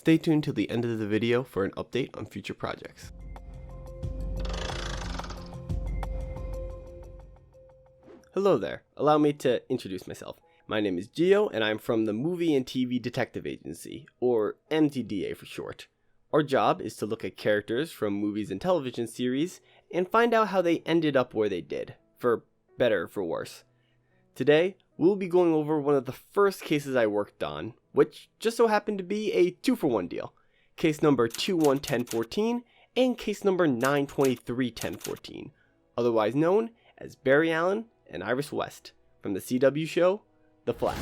Stay tuned till the end of the video for an update on future projects. Hello there, allow me to introduce myself. My name is G.I.Gio and I'm from the Movie and TV Detective Agency, or MTDA for short. Our job is to look at characters from movies and television series and find out how they ended up where they did, for better or for worse. Today, we'll be going over one of the first cases I worked on, which just so happened to be a 2-for-1 deal. Case number 211014 and case number 9231014, otherwise known as Barry Allen and Iris West, from the CW show, The Flash.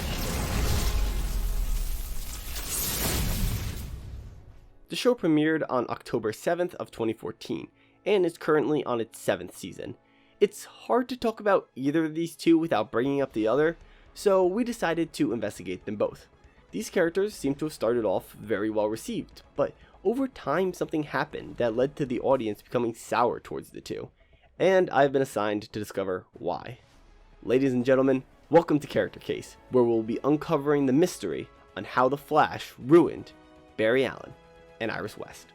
The show premiered on October 7th of 2014, and is currently on its 7th season. It's hard to talk about either of these two without bringing up the other, so we decided to investigate them both. These characters seem to have started off very well received, but over time something happened that led to the audience becoming sour towards the two, and I've been assigned to discover why. Ladies and gentlemen, welcome to Character Case, where we'll be uncovering the mystery on how The Flash ruined Barry Allen and Iris West.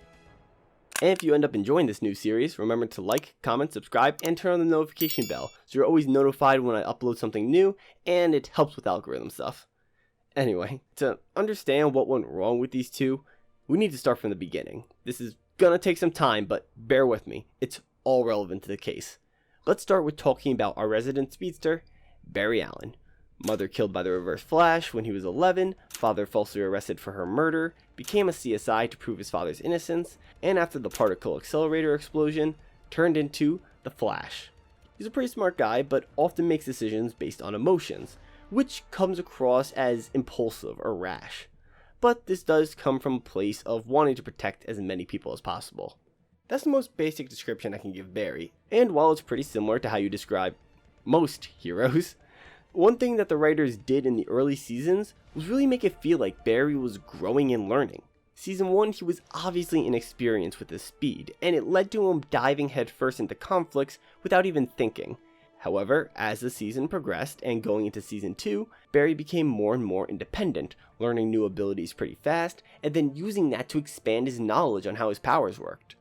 And if you end up enjoying this new series, remember to like, comment, subscribe, and turn on the notification bell so you're always notified when I upload something new, and it helps with algorithm stuff. Anyway, to understand what went wrong with these two, we need to start from the beginning. This is gonna take some time, but bear with me, it's all relevant to the case. Let's start with talking about our resident speedster, Barry Allen. Mother killed by the Reverse Flash when he was 11, father falsely arrested for her murder, became a CSI to prove his father's innocence, and after the particle accelerator explosion, turned into the Flash. He's a pretty smart guy, but often makes decisions based on emotions, which comes across as impulsive or rash. But this does come from a place of wanting to protect as many people as possible. That's the most basic description I can give Barry, and while it's pretty similar to how you describe most heroes, one thing that the writers did in the early seasons was really make it feel like Barry was growing and learning. Season 1, he was obviously inexperienced with his speed, and it led to him diving headfirst into conflicts without even thinking. However, as the season progressed and going into Season 2, Barry became more and more independent, learning new abilities pretty fast, and then using that to expand his knowledge on how his powers worked.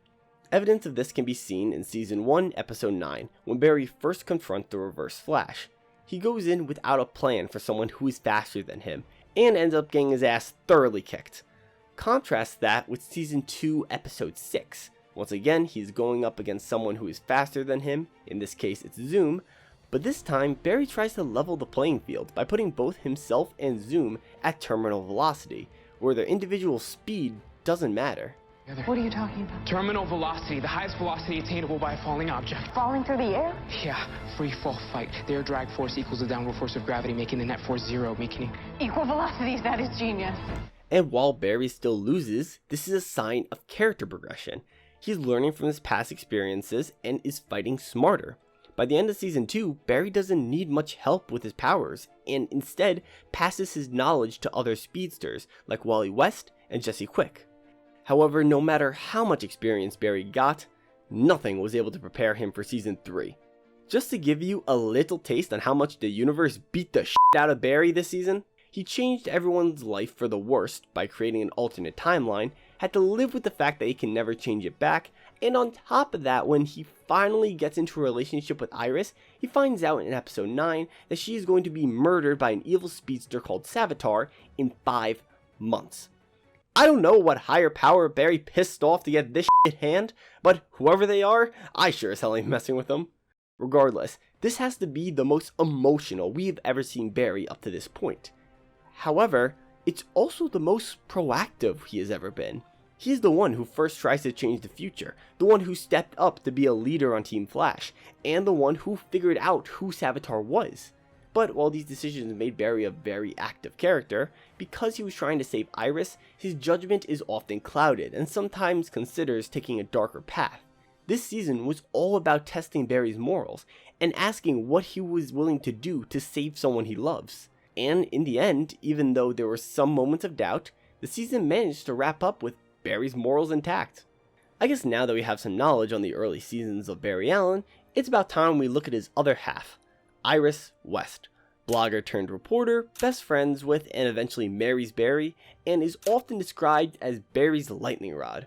Evidence of this can be seen in Season 1, Episode 9, when Barry first confronts the Reverse Flash. He goes in without a plan for someone who is faster than him, and ends up getting his ass thoroughly kicked. Contrast that with Season 2, Episode 6. Once again, he's going up against someone who is faster than him, in this case it's Zoom, but this time Barry tries to level the playing field by putting both himself and Zoom at terminal velocity, where their individual speed doesn't matter. What are you talking about? Terminal velocity, the highest velocity attainable by a falling object. Falling through the air? Yeah, free fall flight. Their drag force equals the downward force of gravity, making the net force zero, making it Equal velocities, that is genius. And while Barry still loses, this is a sign of character progression. He's learning from his past experiences and is fighting smarter. By the end of Season 2, Barry doesn't need much help with his powers, and instead passes his knowledge to other speedsters like Wally West and Jesse Quick. However, no matter how much experience Barry got, nothing was able to prepare him for Season 3. Just to give you a little taste on how much the universe beat the shit out of Barry this season, he changed everyone's life for the worst by creating an alternate timeline, had to live with the fact that he can never change it back, and on top of that, when he finally gets into a relationship with Iris, he finds out in episode 9 that she is going to be murdered by an evil speedster called Savitar in 5 months. I don't know what higher power Barry pissed off to get this shit hand, but whoever they are, I sure as hell ain't messing with them. Regardless, this has to be the most emotional we've ever seen Barry up to this point. However, it's also the most proactive he has ever been. He's the one who first tries to change the future, the one who stepped up to be a leader on Team Flash, and the one who figured out who Savitar was. But while these decisions made Barry a very active character, because he was trying to save Iris, his judgment is often clouded and sometimes considers taking a darker path. This season was all about testing Barry's morals and asking what he was willing to do to save someone he loves. And in the end, even though there were some moments of doubt, the season managed to wrap up with Barry's morals intact. I guess now that we have some knowledge on the early seasons of Barry Allen, it's about time we look at his other half, Iris West, blogger turned reporter, best friends with and eventually marries Barry, and is often described as Barry's lightning rod.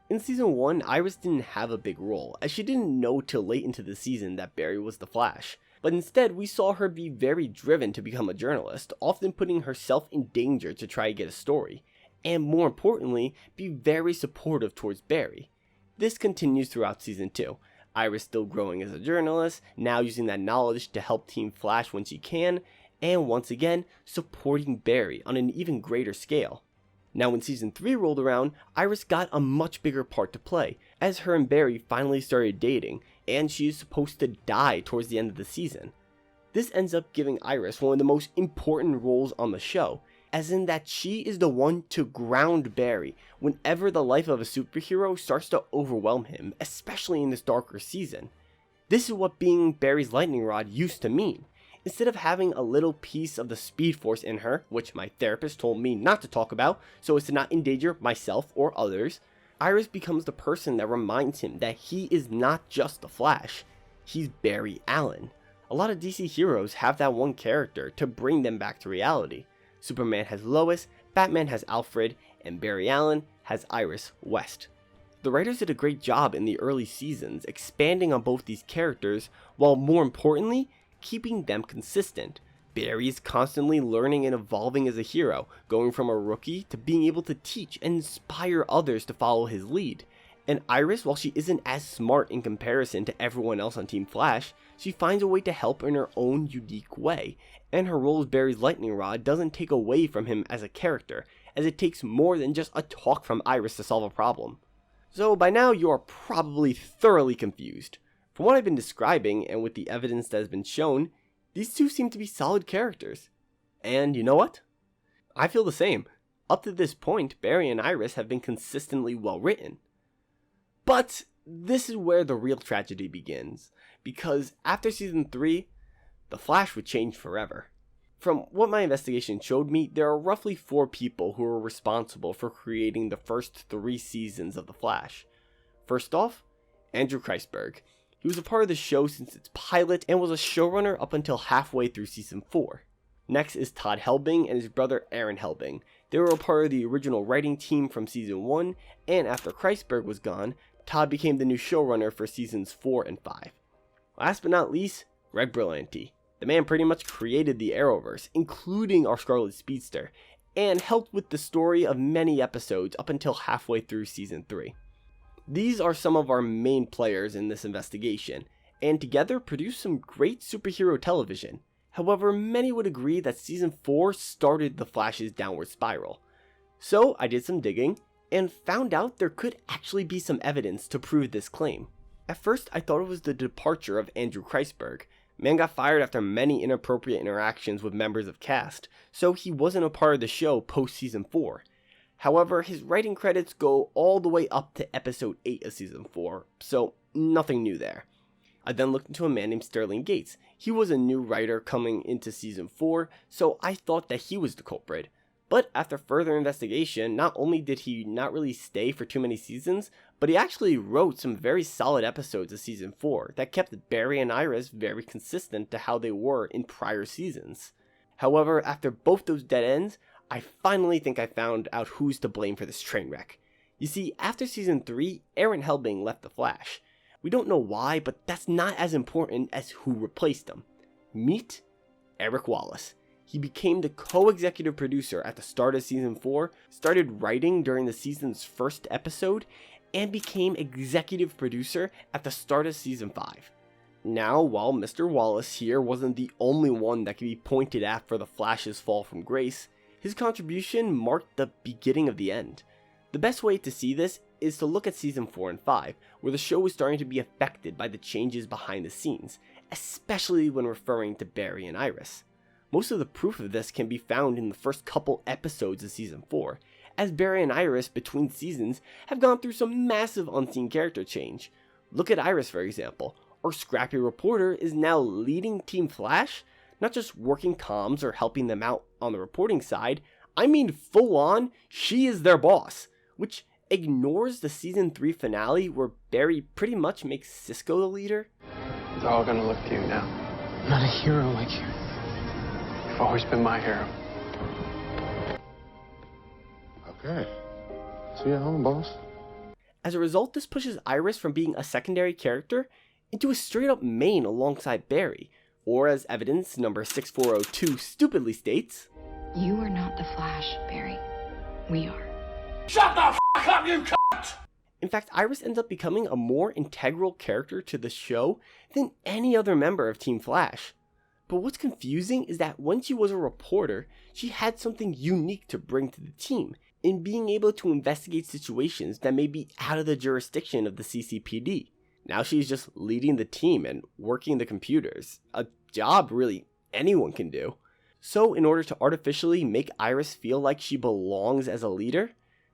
In season 1, Iris didn't have a big role, as she didn't know till late into the season that Barry was the Flash, but instead we saw her be very driven to become a journalist, often putting herself in danger to try to get a story, and more importantly, be very supportive towards Barry. This continues throughout season 2, Iris still growing as a journalist, now using that knowledge to help Team Flash when she can, and once again, supporting Barry on an even greater scale. Now when season 3 rolled around, Iris got a much bigger part to play, as her and Barry finally started dating, and she is supposed to die towards the end of the season. This ends up giving Iris one of the most important roles on the show, as in that she is the one to ground Barry whenever the life of a superhero starts to overwhelm him, especially in this darker season. This is what being Barry's lightning rod used to mean. Instead of having a little piece of the Speed Force in her, which my therapist told me not to talk about so as to not endanger myself or others, Iris becomes the person that reminds him that he is not just the Flash, he's Barry Allen. A lot of DC heroes have that one character to bring them back to reality. Superman has Lois, Batman has Alfred, and Barry Allen has Iris West. The writers did a great job in the early seasons expanding on both these characters, while more importantly, keeping them consistent. Barry is constantly learning and evolving as a hero, going from a rookie to being able to teach and inspire others to follow his lead. And Iris, while she isn't as smart in comparison to everyone else on Team Flash, she finds a way to help in her own unique way, and her role as Barry's lightning rod doesn't take away from him as a character, as it takes more than just a talk from Iris to solve a problem. So by now you are probably thoroughly confused. From what I've been describing, and with the evidence that has been shown, these two seem to be solid characters. And you know what? I feel the same. Up to this point, Barry and Iris have been consistently well written. But this is where the real tragedy begins, because after season 3, the Flash would change forever. From what my investigation showed me, there are roughly 4 people who are responsible for creating the first 3 seasons of the Flash. First off, Andrew Kreisberg. He was a part of the show since its pilot and was a showrunner up until halfway through season 4. Next is Todd Helbing and his brother Aaron Helbing. They were a part of the original writing team from season 1, and after Kreisberg was gone, Todd became the new showrunner for seasons 4 and 5. Last but not least, Greg Berlanti. The man pretty much created the Arrowverse, including our Scarlet Speedster, and helped with the story of many episodes up until halfway through season 3. These are some of our main players in this investigation, and together produced some great superhero television. However, many would agree that season 4 started the Flash's downward spiral. So I did some digging, and found out there could actually be some evidence to prove this claim. At first I thought it was the departure of Andrew Kreisberg. Man got fired after many inappropriate interactions with members of cast, so he wasn't a part of the show post season 4. However, his writing credits go all the way up to episode 8 of season 4, so nothing new there. I then looked into a man named Sterling Gates. He was a new writer coming into season 4, so I thought that he was the culprit. But after further investigation, not only did he not really stay for too many seasons, but he actually wrote some very solid episodes of season 4 that kept Barry and Iris very consistent to how they were in prior seasons. However, after both those dead ends, I finally think I found out who's to blame for this train wreck. You see, after season 3, Aaron Helbing left The Flash. We don't know why, but that's not as important as who replaced him. Meet Eric Wallace. He became the co-executive producer at the start of season 4, started writing during the season's first episode, and became executive producer at the start of season 5. Now, while Mr. Wallace here wasn't the only one that could be pointed at for the Flash's fall from grace, his contribution marked the beginning of the end. The best way to see this is to look at season 4 and 5, where the show was starting to be affected by the changes behind the scenes, especially when referring to Barry and Iris. Most of the proof of this can be found in the first couple episodes of season 4, as Barry and Iris between seasons have gone through some massive unseen character change. Look at Iris for example. Our scrappy reporter is now leading Team Flash, not just working comms or helping them out on the reporting side, I mean full on, she is their boss, which ignores the season 3 finale where Barry pretty much makes Cisco the leader. It's all gonna look to you now. I'm not a hero like you. You've always been my hero. Okay. See you at home, boss. As a result, this pushes Iris from being a secondary character into a straight-up main alongside Barry, or as evidence number 6402 stupidly states, You are not the Flash, Barry. We are. Shut the f*** up, you cunt! In fact, Iris ends up becoming a more integral character to the show than any other member of Team Flash. But what's confusing is that when she was a reporter, she had something unique to bring to the team in being able to investigate situations that may be out of the jurisdiction of the CCPD. Now she's just leading the team and working the computers, a job really anyone can do. So in order to artificially make Iris feel like she belongs as a leader,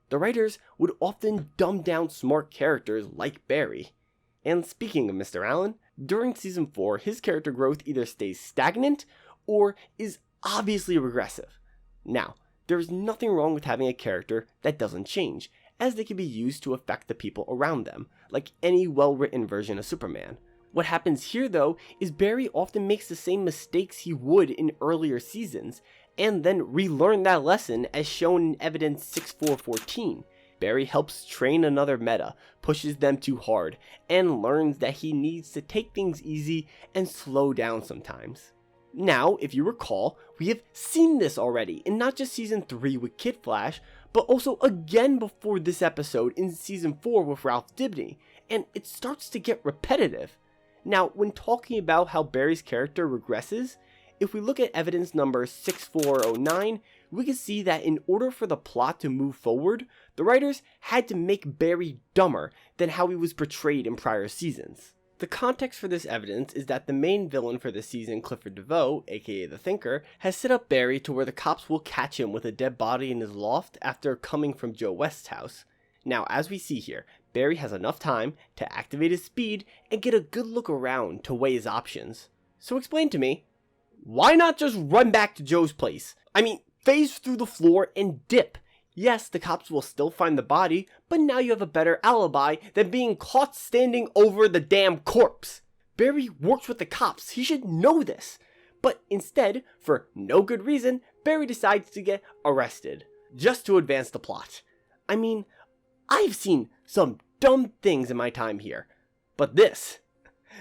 the writers would often dumb down smart characters like Barry. And speaking of Mr. Allen, during Season 4, his character growth either stays stagnant or is obviously regressive. Now, there is nothing wrong with having a character that doesn't change, as they can be used to affect the people around them, like any well-written version of Superman. What happens here though is Barry often makes the same mistakes he would in earlier seasons, and then relearn that lesson as shown in evidence 6414. Barry helps train another meta, pushes them too hard, and learns that he needs to take things easy and slow down sometimes. Now, if you recall, we have seen this already in not just Season 3 with Kid Flash, but also again before this episode in Season 4 with Ralph Dibny, and it starts to get repetitive. Now, when talking about how Barry's character regresses, if we look at evidence number 6409, we can see that in order for the plot to move forward, the writers had to make Barry dumber than how he was portrayed in prior seasons. The context for this evidence is that the main villain for this season, Clifford DeVoe, aka the Thinker, has set up Barry to where the cops will catch him with a dead body in his loft after coming from Joe West's house. Now, as we see here, Barry has enough time to activate his speed and get a good look around to weigh his options. So explain to me, why not just run back to Joe's place? I mean, phase through the floor and dip. Yes, the cops will still find the body, but now you have a better alibi than being caught standing over the damn corpse. Barry works with the cops, he should know this. But instead, for no good reason, Barry decides to get arrested, just to advance the plot. I mean, I've seen some dumb things in my time here, but this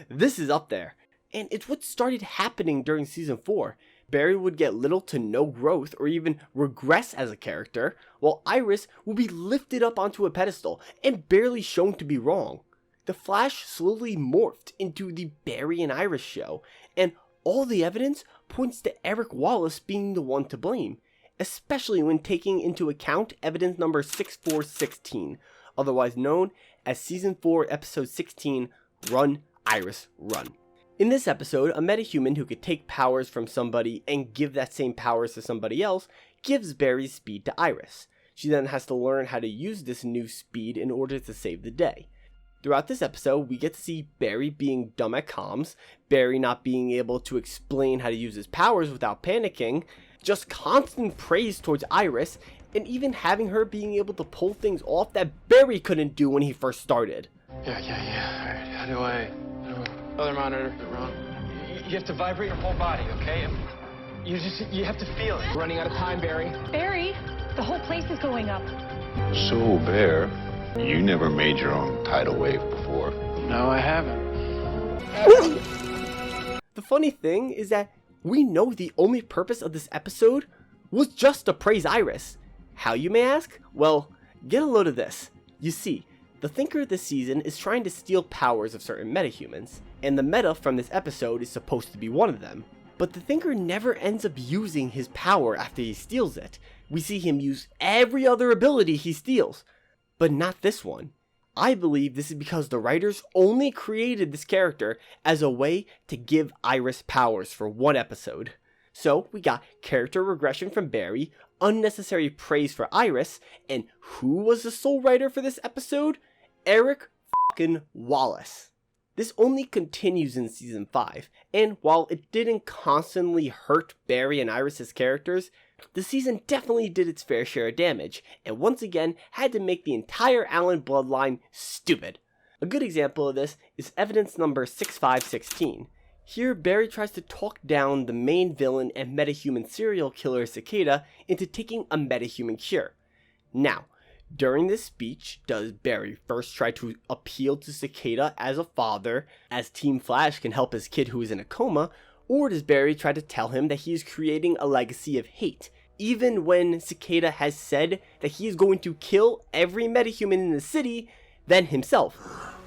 is up there. And it's what started happening during Season 4. Barry would get little to no growth or even regress as a character, while Iris would be lifted up onto a pedestal and barely shown to be wrong. The Flash slowly morphed into the Barry and Iris show, and all the evidence points to Eric Wallace being the one to blame, especially when taking into account evidence number 6416, otherwise known as Season 4 Episode 16, Run, Iris, Run. In this episode, a metahuman who could take powers from somebody and give that same powers to somebody else gives Barry's speed to Iris. She then has to learn how to use this new speed in order to save the day. Throughout this episode, we get to see Barry being dumb at comms, Barry not being able to explain how to use his powers without panicking, just constant praise towards Iris, and even having her being able to pull things off that Barry couldn't do when he first started. Yeah. Alright, how do I... Other monitor. Wrong. You have to vibrate your whole body, okay? You have to feel it. Running out of time, Barry. Barry, the whole place is going up. So, Bear, you never made your own tidal wave before. No, I haven't. The funny thing is that we know the only purpose of this episode was just to praise Iris. How, you may ask? Well, get a load of this. You see, the Thinker this season is trying to steal powers of certain metahumans, and the meta from this episode is supposed to be one of them. But the Thinker never ends up using his power after he steals it. We see him use every other ability he steals, but not this one. I believe this is because the writers only created this character as a way to give Iris powers for one episode. So we got character regression from Barry, unnecessary praise for Iris, and who was the sole writer for this episode? Eric f***ing Wallace. This only continues in Season 5, and while it didn't constantly hurt Barry and Iris' characters, the season definitely did its fair share of damage, and once again had to make the entire Allen bloodline stupid. A good example of this is evidence number 6516. Here, Barry tries to talk down the main villain and metahuman serial killer Cicada into taking a metahuman cure. Now, during this speech, does Barry first try to appeal to Cicada as a father, as Team Flash can help his kid who is in a coma, or does Barry try to tell him that he is creating a legacy of hate, even when Cicada has said that he is going to kill every metahuman in the city, then himself?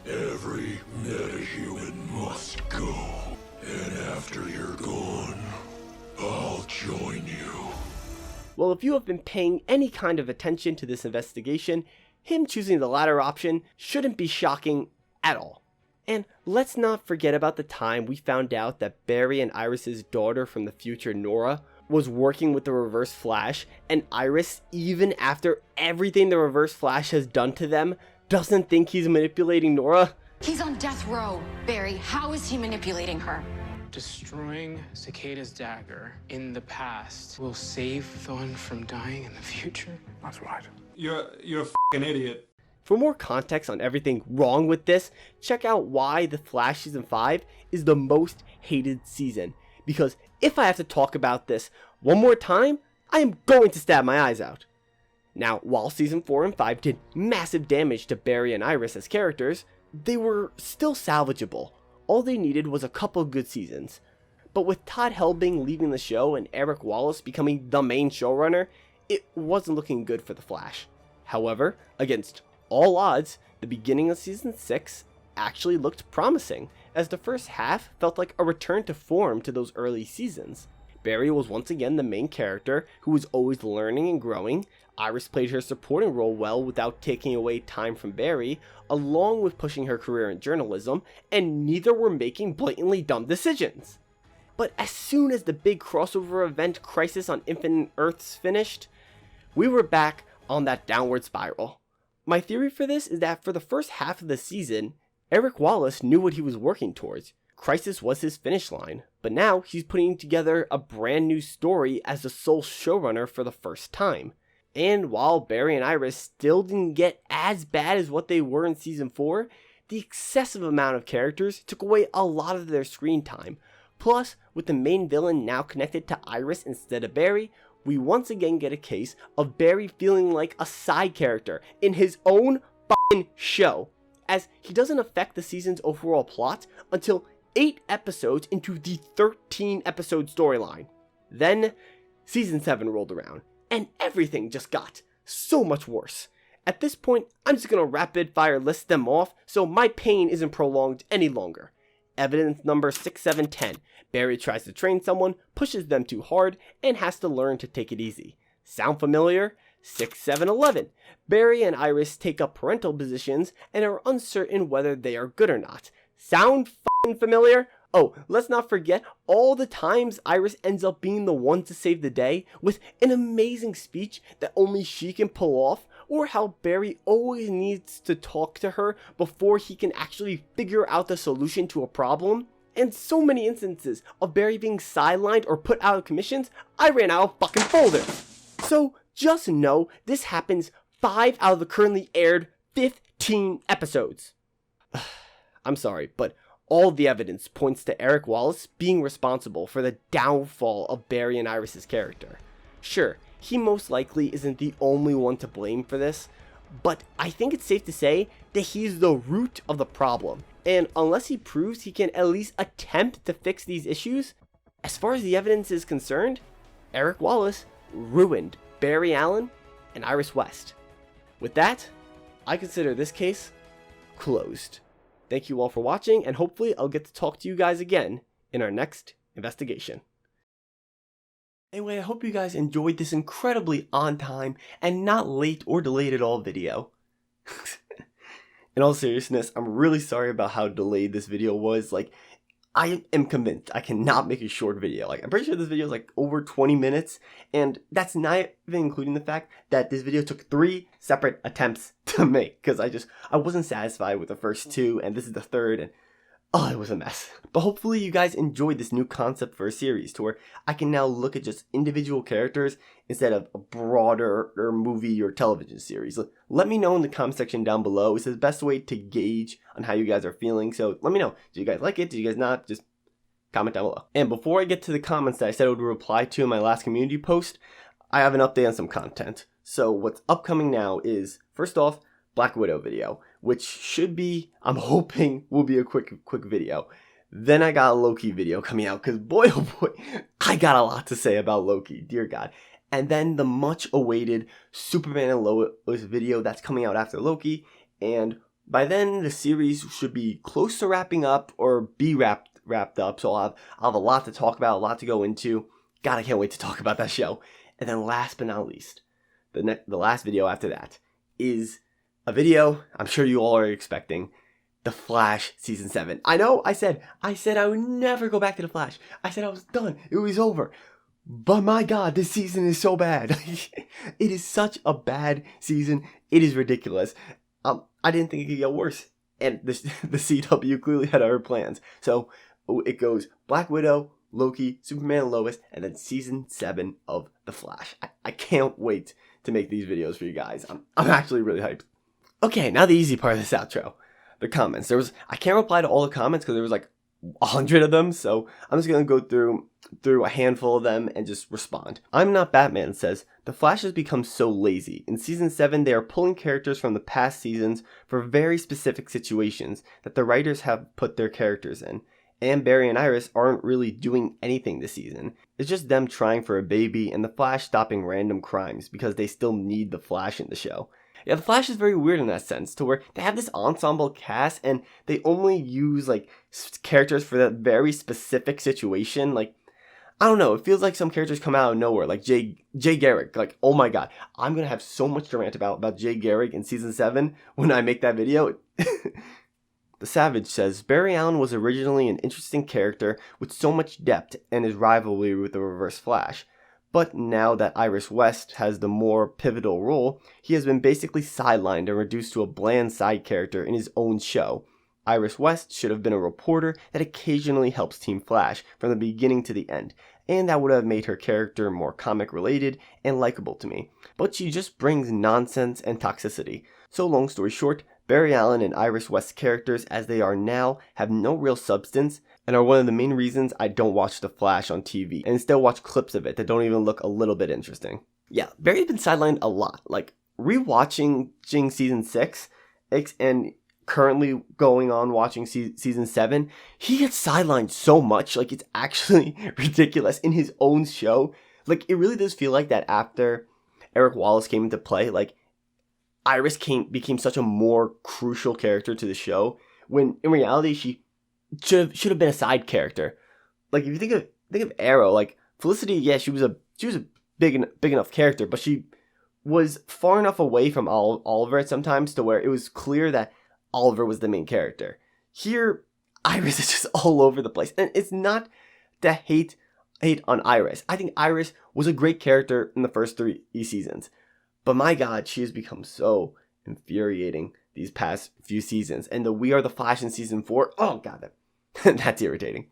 Every metahuman must go, and after you're gone, I'll join you. Well, if you have been paying any kind of attention to this investigation, him choosing the latter option shouldn't be shocking at all. And let's not forget about the time we found out that Barry and Iris's daughter from the future, Nora, was working with the Reverse Flash, and Iris, even after everything the Reverse Flash has done to them, doesn't think he's manipulating Nora. He's on death row, Barry. How is he manipulating her? Destroying Cicada's dagger in the past will save Thawne from dying in the future? That's right. You're a f***ing idiot. For more context on everything wrong with this, check out why The Flash Season 5 is the most hated season. Because if I have to talk about this one more time, I am going to stab my eyes out. Now, while Season 4 and 5 did massive damage to Barry and Iris as characters, they were still salvageable. All they needed was a couple good seasons. But with Todd Helbing leaving the show and Eric Wallace becoming the main showrunner, it wasn't looking good for The Flash. However, against all odds, the beginning of Season 6 actually looked promising, as the first half felt like a return to form to those early seasons. Barry was once again the main character who was always learning and growing. Iris played her supporting role well without taking away time from Barry, along with pushing her career in journalism, and neither were making blatantly dumb decisions. But as soon as the big crossover event Crisis on Infinite Earths finished, we were back on that downward spiral. My theory for this is that for the first half of the season, Eric Wallace knew what he was working towards. Crisis was his finish line, but now he's putting together a brand new story as the sole showrunner for the first time. And while Barry and Iris still didn't get as bad as what they were in Season 4, the excessive amount of characters took away a lot of their screen time. Plus, with the main villain now connected to Iris instead of Barry, we once again get a case of Barry feeling like a side character in his own f***ing show, as he doesn't affect the season's overall plot until 8 episodes into the 13 episode storyline. Then, Season 7 rolled around, and everything just got so much worse. At this point, I'm just gonna rapid fire list them off so my pain isn't prolonged any longer. Evidence number 6, 7, 10. Barry tries to train someone, pushes them too hard, and has to learn to take it easy. Sound familiar? 6, 7, 11. Barry and Iris take up parental positions and are uncertain whether they are good or not. Sound f***ing familiar? Oh, let's not forget all the times Iris ends up being the one to save the day with an amazing speech that only she can pull off, or how Barry always needs to talk to her before he can actually figure out the solution to a problem. And so many instances of Barry being sidelined or put out of commissions, I ran out of fucking folders. So just know this happens 5 out of the currently aired 15 episodes. I'm sorry, but all the evidence points to Eric Wallace being responsible for the downfall of Barry and Iris' character. Sure, he most likely isn't the only one to blame for this, but I think it's safe to say that he's the root of the problem. And unless he proves he can at least attempt to fix these issues, as far as the evidence is concerned, Eric Wallace ruined Barry Allen and Iris West. With that, I consider this case closed. Thank you all for watching, and hopefully I'll get to talk to you guys again in our next investigation. Anyway, I hope you guys enjoyed this incredibly on time and not late or delayed at all video. In all seriousness, I'm really sorry about how delayed this video was. Like, I am convinced I cannot make a short video. Like, I'm pretty sure this video is like over 20 minutes, and that's not even including the fact that this video took 3 separate attempts to make, because I wasn't satisfied with the first 2, and this is the third, and oh, it was a mess. But hopefully you guys enjoyed this new concept for a series, to where I can now look at just individual characters instead of a broader movie or television series. Let me know in the comment section down below. It's the best way to gauge on how you guys are feeling. So let me know. Did you guys like it? Did you guys not? Just comment down below. And before I get to the comments that I said I would reply to in my last community post, I have an update on some content. So what's upcoming now is, first off, Black Widow video, which should be, I'm hoping, will be a quick video. Then I got a Loki video coming out, because boy oh boy, I got a lot to say about Loki, dear God. And then the much awaited Superman and Lois video that's coming out after Loki, and by then the series should be close to wrapping up or be wrapped up, so I'll have a lot to talk about, a lot to go into. God, I can't wait to talk about that show. And then last but not least, the last video after that is a video I'm sure you all are expecting. The Flash Season 7. I know, I said I would never go back to The Flash. I said I was done. It was over. But my God, this season is so bad. It is such a bad season. It is ridiculous. I didn't think it could get worse. And the CW clearly had other plans. So it goes Black Widow, Loki, Superman and Lois, and then Season 7 of The Flash. I can't wait to make these videos for you guys. I'm actually really hyped. Okay, now the easy part of this outro. The comments. I can't reply to all the comments because there was like 100 of them, so I'm just gonna go through a handful of them and just respond. I'm Not Batman says, The Flash has become so lazy. In Season 7, they are pulling characters from the past seasons for very specific situations that the writers have put their characters in. And Barry and Iris aren't really doing anything this season. It's just them trying for a baby and the Flash stopping random crimes because they still need the Flash in the show. Yeah, the Flash is very weird in that sense, to where they have this ensemble cast and they only use like characters for that very specific situation. Like, I don't know, it feels like some characters come out of nowhere, like Jay Garrick. Like, oh my God, I'm gonna have so much to rant about Jay Garrick in Season 7 when I make that video. The Savage says, Barry Allen was originally an interesting character with so much depth and his rivalry with the Reverse Flash. But now that Iris West has the more pivotal role, he has been basically sidelined and reduced to a bland side character in his own show. Iris West should have been a reporter that occasionally helps Team Flash from the beginning to the end, and that would have made her character more comic related and likable to me. But she just brings nonsense and toxicity. So long story short, Barry Allen and Iris West's characters as they are now have no real substance and are one of the main reasons I don't watch The Flash on TV and instead watch clips of it that don't even look a little bit interesting. Yeah, Barry's been sidelined a lot. Like, rewatching Season 6 and currently going on watching Season 7, he gets sidelined so much. Like, it's actually ridiculous in his own show. Like, it really does feel like that after Eric Wallace came into play, like, Iris became such a more crucial character to the show, when in reality she should have been a side character. Like, if you think of Arrow, like Felicity, yeah, she was a big enough character, but she was far enough away from Oliver at sometimes to where it was clear that Oliver was the main character. Here, Iris is just all over the place, and it's not to hate on Iris. I think Iris was a great character in the first 3 seasons. But my God, she has become so infuriating these past few seasons. And the We Are the Flash in Season 4, oh God, that's irritating.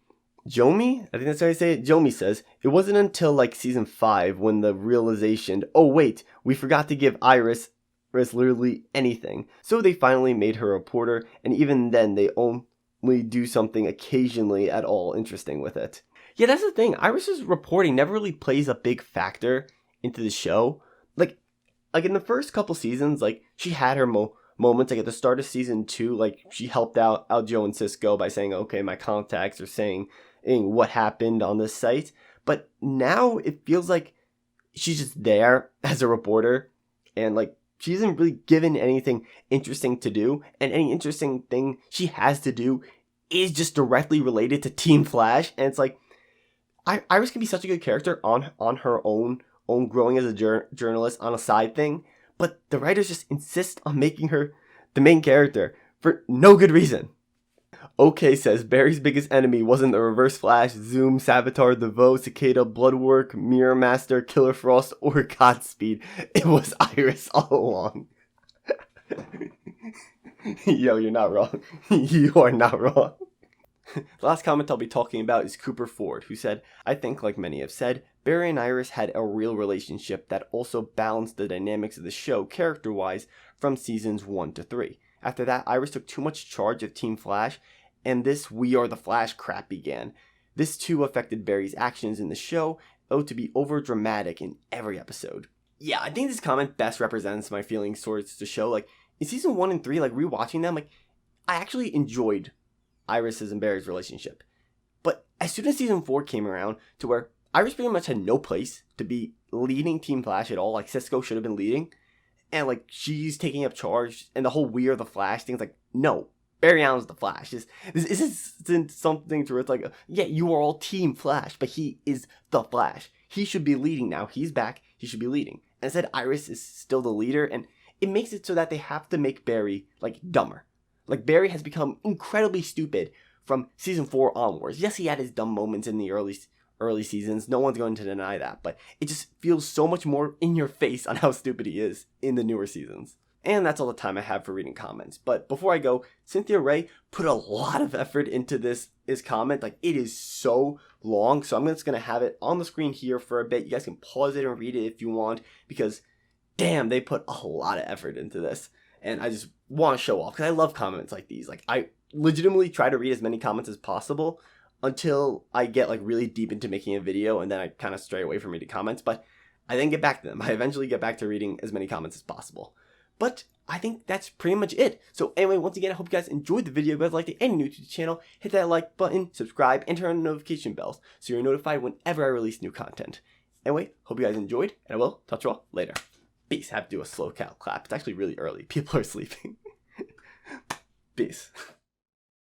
Jomi, I think that's how I say it. Jomi says, it wasn't until like Season 5 when the realization, oh wait, we forgot to give Iris literally anything. So they finally made her a reporter, and even then they only do something occasionally at all interesting with it. Yeah, that's the thing. Iris's reporting never really plays a big factor into the show. Like in the first couple seasons, like she had her moments. Like at the start of Season 2, like she helped out Joe and Cisco by saying, okay, my contacts are saying what happened on this site. But now it feels like she's just there as a reporter, and like she isn't really given anything interesting to do, and any interesting thing she has to do is just directly related to Team Flash. And it's like, Iris can be such a good character on her own growing as a journalist on a side thing, but the writers just insist on making her the main character for no good reason. OK says, Barry's biggest enemy wasn't the Reverse Flash, Zoom, Savitar, DeVoe, Cicada, Bloodwork, Mirror Master, Killer Frost, or Godspeed. It was Iris all along. Yo, you're not wrong. You are not wrong. The last comment I'll be talking about is Cooper Ford, who said, I think, like many have said, Barry and Iris had a real relationship that also balanced the dynamics of the show character-wise from seasons 1 to 3. After that, Iris took too much charge of Team Flash, and this We Are the Flash crap began. This too affected Barry's actions in the show, to be over dramatic in every episode. Yeah, I think this comment best represents my feelings towards the show. Like, in season 1 and 3, like, rewatching them, like, I actually enjoyed Iris's and Barry's relationship. But as soon as season 4 came around, to where Iris pretty much had no place to be leading Team Flash at all, like, Cisco should have been leading, and, like, she's taking up charge, and the whole "we are the Flash" thing, it's like, no, Barry Allen's the Flash. This isn't something to where it's like, yeah, you are all Team Flash, but he is the Flash. He should be leading now. He's back. He should be leading. And instead, Iris is still the leader, and it makes it so that they have to make Barry, like, dumber. Like, Barry has become incredibly stupid from season 4 onwards. Yes, he had his dumb moments in the early seasons. No one's going to deny that. But it just feels so much more in your face on how stupid he is in the newer seasons. And that's all the time I have for reading comments. But before I go, Cynthia Ray put a lot of effort into this comment. Like, it is so long. So I'm just going to have it on the screen here for a bit. You guys can pause it and read it if you want. Because, damn, they put a lot of effort into this. And I just want to show off. Because I love comments like these. Like, I legitimately try to read as many comments as possible until I get, like, really deep into making a video. And then I kind of stray away from reading comments. But I then get back to them. I eventually get back to reading as many comments as possible. But I think that's pretty much it. So anyway, once again, I hope you guys enjoyed the video. If you guys liked it and you're new to the channel, hit that like button, subscribe, and turn on the notification bells so you're notified whenever I release new content. Anyway, hope you guys enjoyed, and I will talk to you all later. Peace. I have to do a slow cow clap. It's actually really early. People are sleeping. Peace.